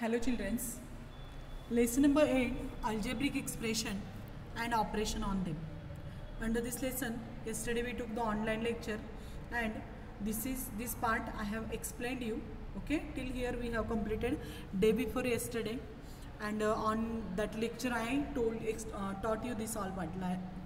Hello childrens. Lesson number 8, algebraic expression and operation on them. Under this lesson, yesterday we took the online lecture and this part I have explained you. Okay, till here we have completed day before yesterday, and on that lecture I taught you this all part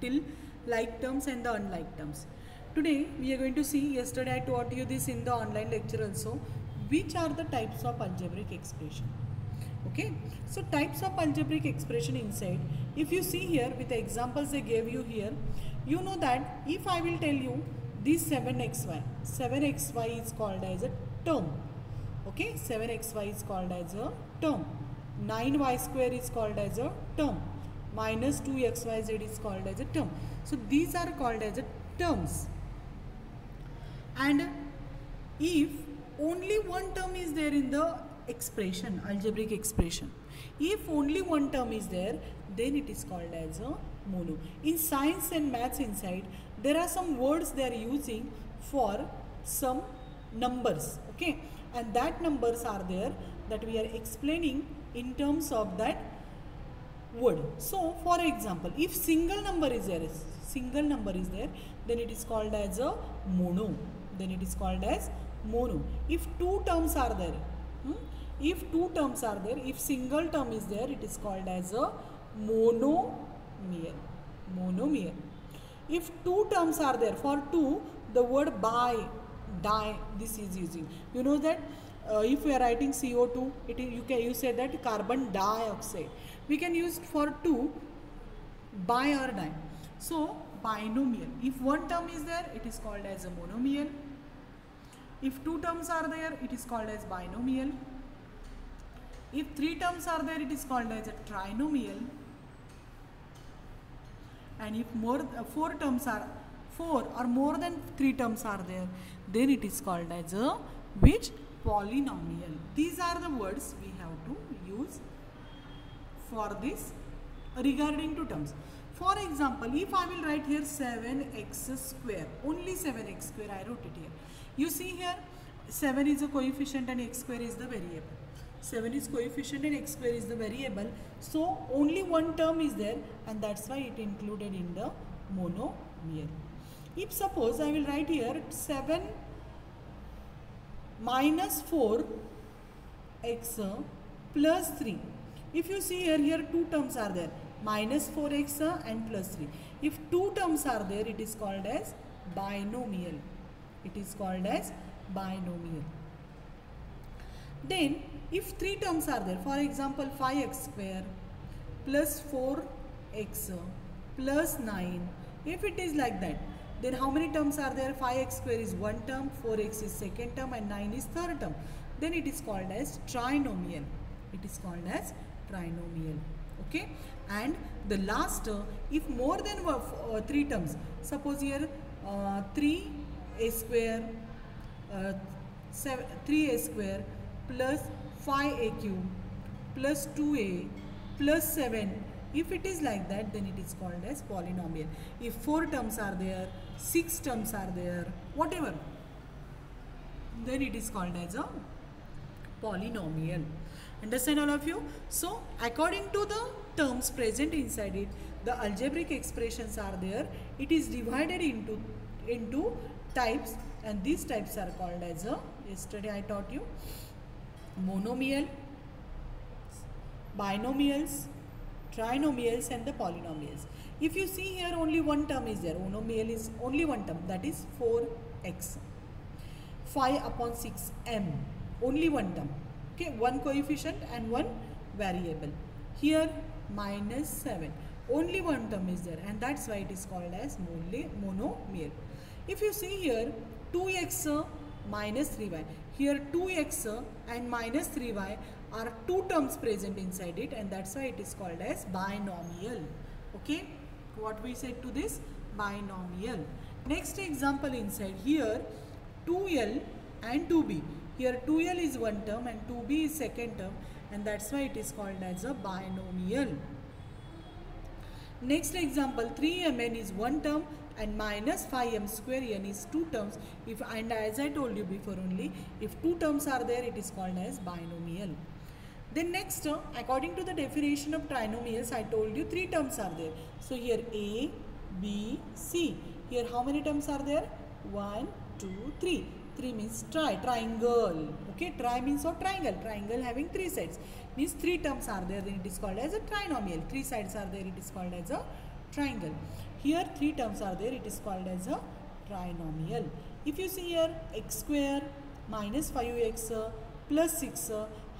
till like terms and the unlike terms. Today we are going to see, yesterday I taught you this in the online lecture also, which are the types of algebraic expression. Okay, so types of algebraic expression inside, if you see here with the examples they gave you here, you know that if I will tell you this 7xy is called as a term. Okay, 7xy is called as a term, 9y square is called as a term, minus 2xyz is called as a term. So these are called as a terms. And if only one term is there in the expression, algebraic expression, if only one term is there, then it is called as a mono. In science and maths inside, there are some words they are using for some numbers, okay, and that numbers are there that we are explaining in terms of that word. So for example, if single number is there, then it is called as a mono. If two terms are there, if single term is there, it is called as a monomial. If two terms are there, for two, the word die, this is using. You know that if we are writing CO2, you say that carbon dioxide. We can use for two, bi or die. So binomial. If one term is there, it is called as a monomial. If two terms are there, it is called as binomial. If three terms are there, it is called as a trinomial. And if four or more than three terms are there, then it is called as a polynomial. These are the words we have to use for this regarding to terms. For example, if I will write here 7x square, only 7x square I wrote it here. You see here, 7 is a coefficient and x square is the variable. 7 is coefficient and x square is the variable. So only one term is there, and that's why it included in the monomial. If suppose I will write here 7 minus 4x plus 3. If you see here two terms are there, minus 4x and plus 3. If two terms are there, it is called as binomial. Then if three terms are there, for example 5x square plus 4x plus 9, if it is like that, then how many terms are there? 5x square is one term, 4x is second term, and 9 is third term. Then it is called as trinomial. Okay, and the last, if more than three terms, suppose here 3a square, 3a square plus 5a cube plus 2a plus 7, if it is like that, then it is called as polynomial. If 4 terms are there, 6 terms are there, whatever, then it is called as a polynomial. Understand all of you? So according to the terms present inside it, the algebraic expressions are there. It is divided into types, and these types are called as a, yesterday I taught you, monomial, binomials, trinomials, and the polynomials. If you see here, only one term is there. Monomial is only one term, that is 4x. 5 upon 6m, only one term. Okay, one coefficient and one variable. Here minus 7, only one term is there, and that's why it is called as monomial. If you see here, 2x minus 3y, here 2x and minus 3y are two terms present inside it, and that's why it is called as binomial. Okay, what we said to this? Binomial. Next example inside here, 2l and 2b. Here 2l is one term and 2b is second term, and that's why it is called as a binomial. Next example, 3mn is one term and minus 5m square n is two terms. And as I told you before only, if two terms are there, it is called as binomial. Then next, according to the definition of trinomials, I told you 3 terms are there. So here A, B, C. Here how many terms are there? 1, 2, 3. 3 means triangle. Okay, tri means or triangle. Triangle having 3 sides. Means 3 terms are there, then it is called as a trinomial. 3 sides are there, it is called as a triangle. Here 3 terms are there, it is called as a trinomial. If you see here, x square minus 5x plus 6,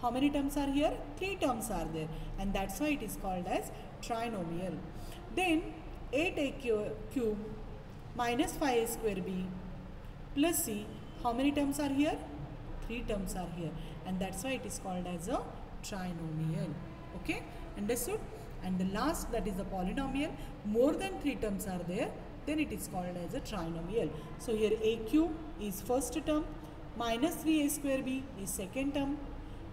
how many terms are here? 3 terms are there, and that's why it is called as trinomial. Then 8a cube minus 5a square b plus c, how many terms are here? 3 terms are here, and that's why it is called as a trinomial. Okay, understood? And the last, that is the polynomial, more than 3 terms are there, then it is called as a trinomial. So here a cube is first term, minus 3a square b is second term,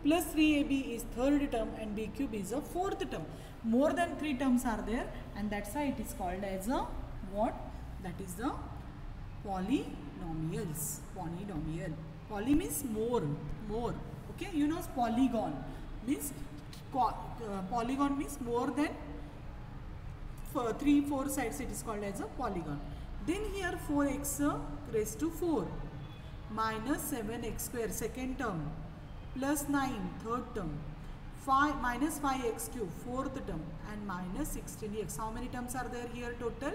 plus 3ab is third term, and b cube is a fourth term. More than 3 terms are there, and that's why it is called as a what? That is the polynomials. Polynomial. Poly means more. Okay, you know polygon means polygon means more than 3-4 sides. It is called as a polygon. Then here 4x raised to 4 minus 7x square second term plus 9 third term, 5 minus 5x cube fourth term, and minus 16x. How many terms are there here total?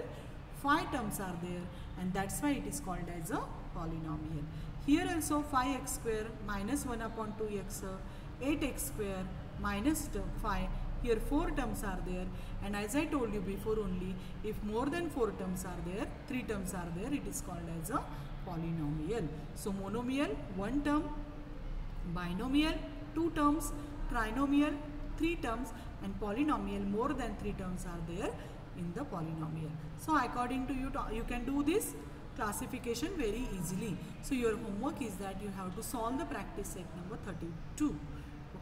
5 terms are there, and that's why it is called as a polynomial. Here also 5x square minus 1 upon 2x, 8x square minus 5. Here 4 terms are there, and as I told you before only, if more than 4 terms are there, 3 terms are there, it is called as a polynomial. So monomial 1 term, binomial 2 terms, trinomial 3 terms, and polynomial more than 3 terms are there in the polynomial. So according to you, you can do this classification very easily. So your homework is that you have to solve the practice set number 32.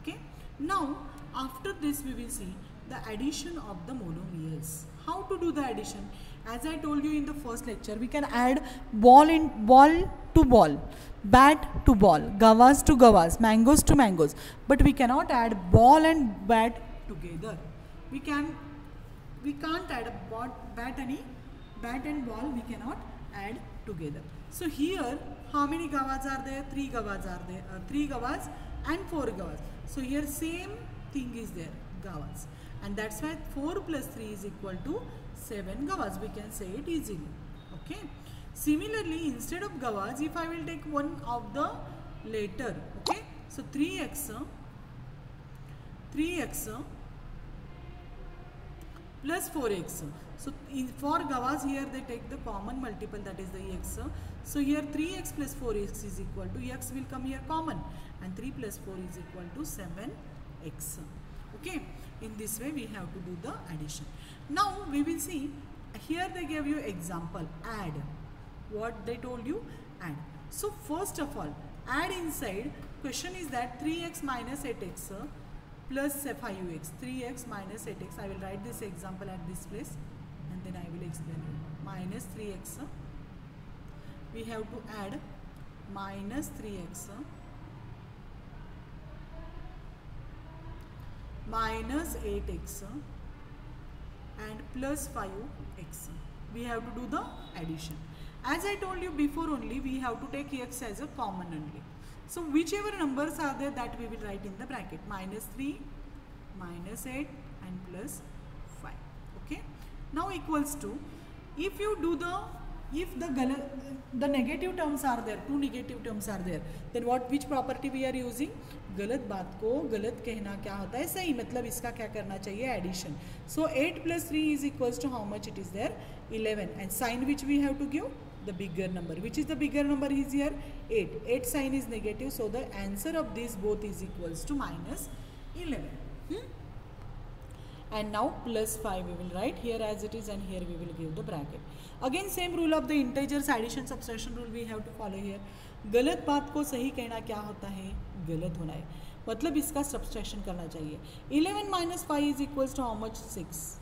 Okay. Now after this we will see the addition of the monomials. How to do the addition? As I told you in the first lecture, we can add ball to ball, bat to ball, gavas to gavas, mangoes to mangoes, but we cannot add ball and bat together. We can't add a bat and ball we cannot add together. So here how many gavas are there? 3 gavas are there. 3 gavas and 4 gavas. So here same thing is there, gavas, and that's why 4 plus 3 is equal to 7 gavas. We can say it easily. Okay. Similarly, instead of gavas, if I will take one of the later, okay, so 3x plus 4x. So for gavas here they take the common multiple, that is the x. So here 3x plus 4x is equal to, x will come here common, and 3 plus 4 is equal to 7x. Okay, in this way we have to do the addition. Now we will see, here they gave you example, add. What they told you? Add. So first of all, add inside, question is that 3x minus 8x plus 5x, 3x minus 8x. I will write this example at this place and then I will explain you. Minus 3x, we have to add minus 3x minus 8x and plus 5x. We have to do the addition. As I told you before only, we have to take x as a common only. So whichever numbers are there, that we will write in the bracket. Minus 3, minus 8 and plus 5. Okay. Now equals to, if you do the negative terms are there, 2 negative terms are there, then which property we are using? गलत बात को गलत कहना क्या होता है? सही. मतलब इसका क्या करना चाहिए? Addition. So 8 plus 3 is equals to how much it is there? 11. And sign which we have to give? The bigger number. Which is the bigger number is here? 8. 8 sign is negative. So the answer of these both is equals to minus 11. And now plus 5 we will write here as it is, and here we will give the bracket. Again same rule of the integers addition subtraction rule we have to follow here. गलत बात को सही कहना क्या होता है? गलत होना है. मतलब इसका subtraction करना चाहिए. 11 minus 5 is equals to how much? 6.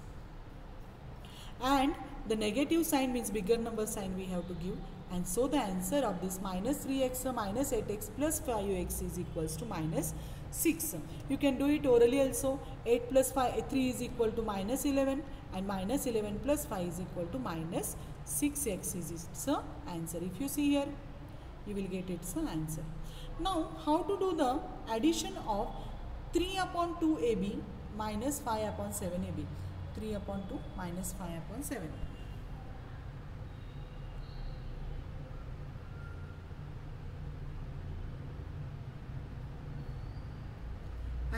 And the negative sign means bigger number sign we have to give. And so the answer of this minus 3x minus 8x plus 5x is equals to minus 6. You can do it orally also. 8 plus 3 is equal to minus 11, and minus 11 plus 5 is equal to minus 6x is its answer. If you see here, you will get its answer. Now, how to do the addition of 3 upon 2ab minus 5 upon 7ab? 3 upon 2 minus 5 upon 7.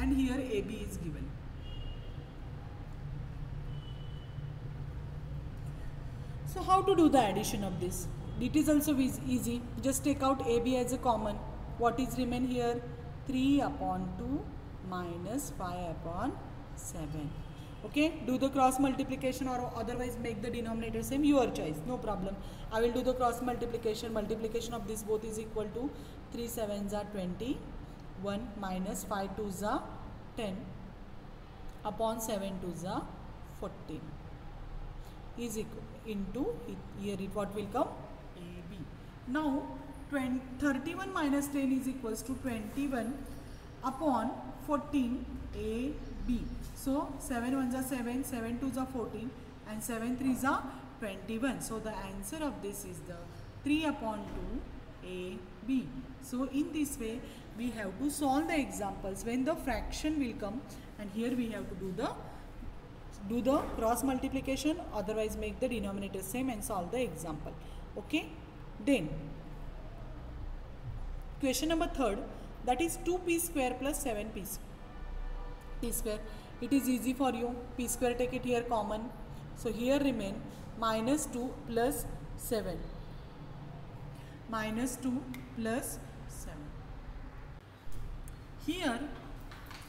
And here AB is given. So how to do the addition of this? It is also easy. Just take out AB as a common. What is remain here? 3 upon 2 minus 5 upon 7. Okay, do the cross multiplication, or otherwise make the denominator same, your choice, no problem. I will do the cross multiplication. Multiplication of this both is equal to 3 7s are 20. 1 minus 5 2s are 10 upon 7 2s are 14 is equal into here what will come? AB. Now 31 minus 10 is equals to 21 upon 14 AB. So 7 1s are 7, 7 2s are 14, and 7 3s are 21. So the answer of this is the 3 upon 2 AB. So in this way we have to solve the examples when the fraction will come, and here we have to do the cross multiplication, otherwise make the denominator same and solve the example. Okay, then question number 3rd, that is 2p square plus 7p square. It is easy for you. P square, take it here common. So here remain minus 2 plus 7. Minus 2 plus 7. Here,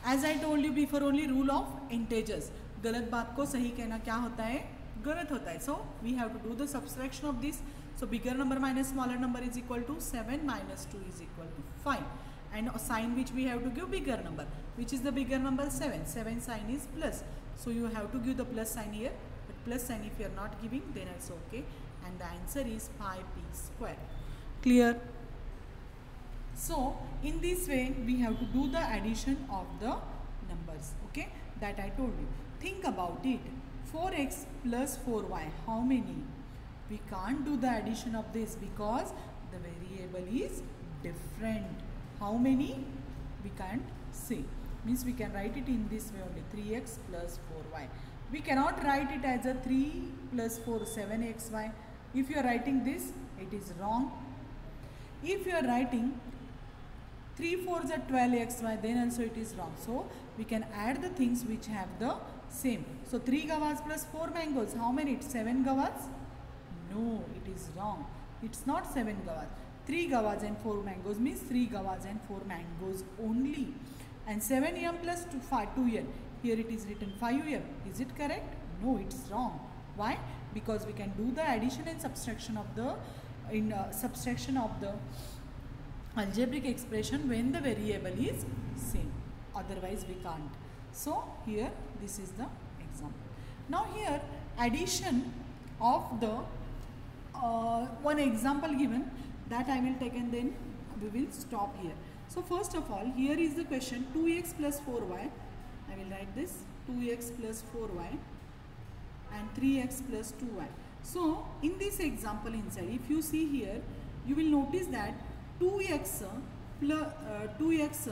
as I told you before, only rule of integers. गलत बात को सही कहना क्या होता है? गलत होता है. So we have to do the subtraction of this. So bigger number minus smaller number is equal to 7 minus 2 is equal to 5. And a sign which we have to give bigger number. Which is the bigger number? 7. 7 sign is plus. So you have to give the plus sign here. But plus sign if you are not giving, then it's okay. And the answer is 5p square. Clear? So in this way we have to do the addition of the numbers. Okay, that I told you. Think about it. 4x plus 4y, how many? We can't do the addition of this because the variable is different. How many? We can't say. Means we can write it in this way only, 3x plus 4y. We cannot write it as a 3 plus 4, 7xy. If you are writing this, it is wrong. If you are writing 3 4s are 12xy, then also it is wrong. So we can add the things which have the same. So 3 gawas plus 4 mangoes, how many? It's 7 gawas? No, it is wrong. It's not 7 gawas. 3 gawas and 4 mangoes means 3 gawas and 4 mangoes only. And 7 yam plus 2 yam. Here it is written 5 yam. Is it correct? No, it's wrong. Why? Because we can do the addition and subtraction of the algebraic expression when the variable is same. Otherwise we can't. So here this is the example. Now here addition of the one example given, that I will take and then we will stop here. So first of all, here is the question 2x plus 4y. I will write this 2x plus 4y and 3x plus 2y. So in this example inside, if you see here, you will notice that 2x plus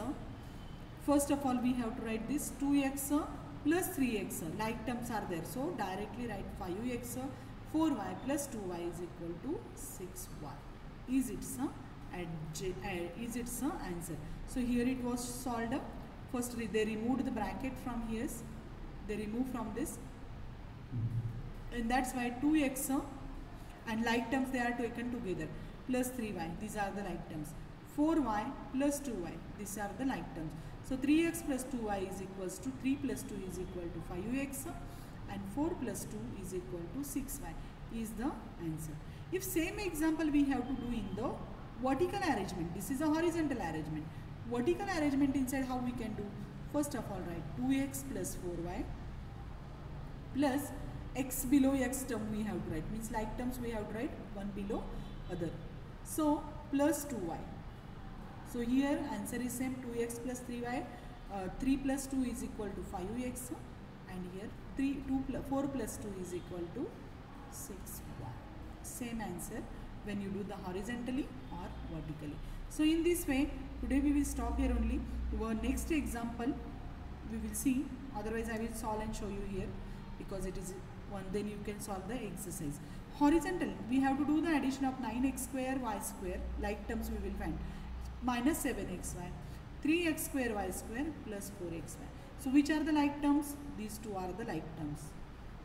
first of all we have to write this 2x plus 3x, like terms are there, so directly write 5x, 4y plus 2y is equal to 6y. Is its answer. So here it was solved up. First they removed the bracket from here, they removed from this, and that's why 2x and like terms they are taken together, plus 3y, these are the like terms, 4y plus 2y, these are the like terms. So 3x plus 2y is equals to 3 plus 2 is equal to 5x, and 4 plus 2 is equal to 6y is the answer. If same example we have to do in the vertical arrangement, this is a horizontal arrangement. Vertical arrangement inside, how we can do? First of all write 2x plus 4y plus x below x term we have to write, means like terms we have to write one below other. So plus 2y. So here answer is same, 2x plus 3y 3 plus 2 is equal to 5x, and here 4 plus 2 is equal to 6y. Same answer when you do the horizontally or vertically. So in this way, today we will stop here only. Our next example we will see, otherwise I will solve and show you here because it is one, then you can solve the exercise. Horizontal, we have to do the addition of 9x square y square, like terms we will find, minus 7xy, 3x square y square plus 4xy. So which are the like terms? These two are the like terms.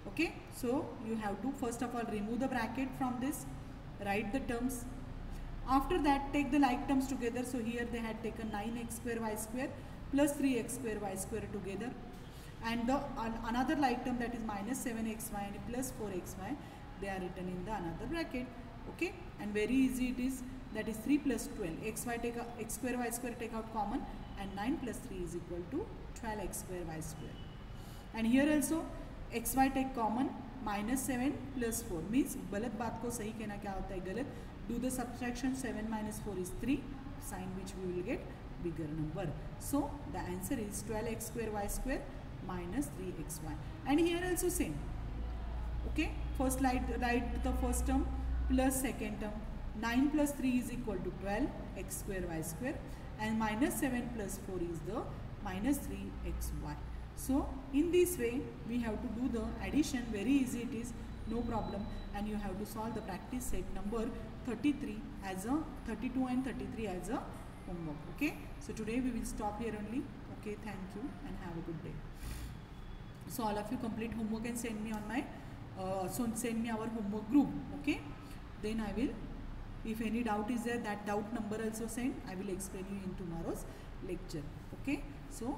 Okay, so you have to first of all remove the bracket from this, write the terms. After that, take the like terms together. So here they had taken 9x square y square plus 3x square y square together, and the another like term, that is minus 7xy and plus 4xy, they are written in the another bracket. Okay, and very easy it is, that is 3 plus 12, x square y square take out common, and 9 plus 3 is equal to 12x square y square. And here also xy take common, minus 7 plus 4 means गलत बात को सही कहना क्या होता है, गलत. Do the subtraction, 7 minus 4 is 3, sign which we will get bigger number. So the answer is 12x square y square minus 3xy. And here also same. Okay, first write the first term plus second term. 9 plus 3 is equal to 12 x square y square, and minus 7 plus 4 is the minus 3xy. So in this way we have to do the addition. Very easy it is, no problem, and you have to solve the practice set number 33 as a 32 and 33 as a homework. Okay, so today we will stop here only. Okay, thank you and have a good day. So all of you complete homework and send me on my send me our homework group. Okay, then I will, if any doubt is there, that doubt number also send. I will explain you in tomorrow's lecture. Okay, so